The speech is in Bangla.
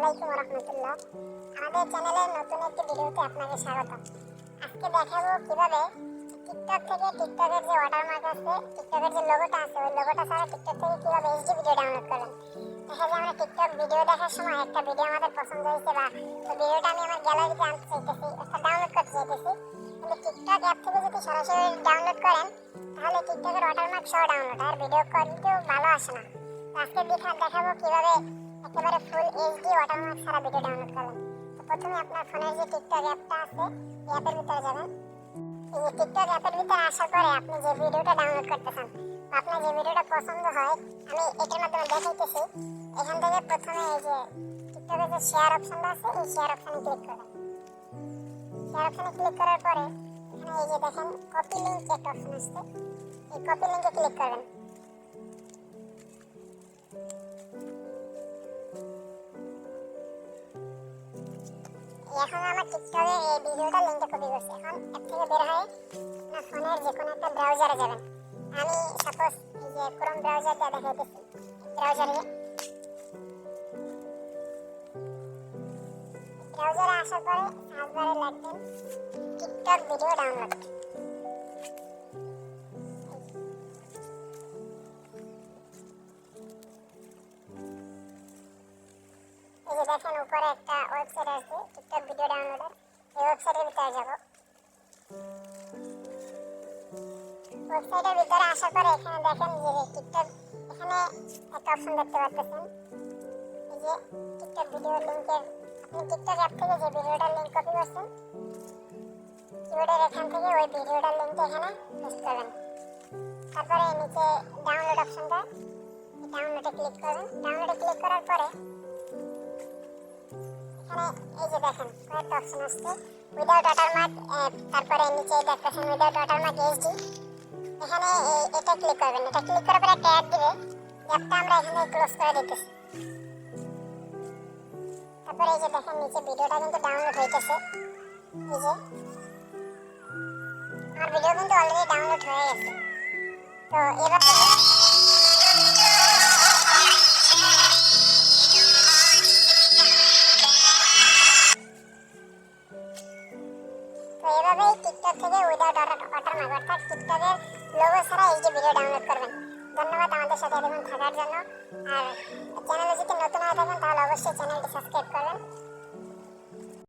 আলাইকুম রাহমাতুল্লাহ। আমাদের চ্যানেলের নতুন একটি ভিডিওতে আপনাকে স্বাগত। আজকে দেখাবো কিভাবে টিকটক থেকে টিকটকের যে ওয়াটারমার্ক আছে, টিকটকের যে লোগোটা আছে, ওই লোগোটা ছাড়া টিকটক থেকে কিভাবে এইচডি ভিডিও ডাউনলোড করবেন। দেখা যায় আমরা টিকটক ভিডিও দেখার সময় একটা ভিডিও আমাদের পছন্দ হয়েছে বা ওই ভিডিওটা আমি আমার গ্যালারিতে আনতে চাইতেছি, একটা ডাউনলোড করতে চাইতেছি, কিন্তু টিকটক অ্যাপ থেকে যদি সরাসরি ডাউনলোড করেন তাহলে টিকটকের ওয়াটারমার্ক সহ ডাউনলোড আর ভিডিও কোয়ালিটিও ভালো আসে না। আজকে দেখাবো কিভাবে একেবারে ফুল এইচডি ওয়াটারমার্ক ছাড়া ভিডিও ডাউনলোড করবেন। তো প্রথমে আপনার ফোনের যে টিকটক অ্যাপটা আছে, এই অ্যাপের ভিতরে যাবেন। এই যে টিকটক অ্যাপের ভিতরে আসার পরে আপনি যে ভিডিওটা ডাউনলোড করতে চান বা আপনার যে ভিডিওটা পছন্দ হয়, আমি এটার মাধ্যমে দেখাইতেছি। এখান থেকে প্রথমে এই যে টিকটকের যে শেয়ার অপশনটা আছে, এই শেয়ার অপশনে ক্লিক করবেন। শেয়ার অপশনে ক্লিক করার পরে এখানে এই যে দেখেন কপি লিংক একটা অপশন আসছে, এই কপি লিংকে ক্লিক করবেন। এখন আমার টিকটকে এই ভিডিওটা লিংকটা কপি করছি। এখন অ্যাপ থেকে বের হয়ে আপনার ফোনের যে কোনো একটা ব্রাউজারে যাবেন। আমি সাপোজ এই যে ক্রোম ব্রাউজারটা দেখাইতেছি, ব্রাউজারে আসার পরে সার্চ বারে লিখবেন টিকটক ভিডিও ডাউনলোড। এই যে দেখেন উপরে একটা ওয়েবসাইট আছে টিকটক ভিডিও ডাউনলোডের, এই ওয়েবসাইটের ভিতরে যাব। ওয়েবসাইটের ভিতরে আসার পরে এখানে দেখেন যে টিকটক, এখানে একটা অপশন দেখতে পাচ্ছেন এই যে টিকটক ভিডিও লিংকের। আপনি টিকটক অ্যাপ থেকে যে ভিডিওটার লিংক কপি করছেন, কিবোর্ডের এখান থেকে ওই ভিডিওটার লিংকটা এখানে পেস্ট করবেন। তারপরে নিচে ডাউনলোড অপশনটা, ডাউনলোডে ক্লিক করবেন। ডাউনলোডে ক্লিক করার পরে এখানে এই যে দেখেন কয়েকটা অপশন আসছে, উইদাউট ওয়াটারমার্ক, তারপরে নিচে দেখতেছেন উইদাউট ওয়াটারমার্ক এইচডি। এখানে এটা ক্লিক করবেন। এটা ক্লিক করার পরে একটা অ্যাড দিবে, অ্যাপটা আমরা এখানে ক্লোজ করে দিতেছি। তারপরে এই যে দেখেন নিচে ভিডিওটা কিন্তু ডাউনলোড হইতেছে। এই যে আমার ভিডিও কিন্তু অলরেডি ডাউনলোড হয়ে গেছে। তো এভাবে এভাবেই টিকটক থেকে উইদাউট ওয়াটারমার্ক অর্থাৎ টিকটকের লোগো ছাড়া এইচডি ভিডিও ডাউনলোড করবেন। ধন্যবাদ আমাদের সাথে এতক্ষণ থাকার জন্য। আর চ্যানেলে যদি নতুন হয়ে থাকেন তাহলে অবশ্যই চ্যানেলটি সাবস্ক্রাইব করবেন।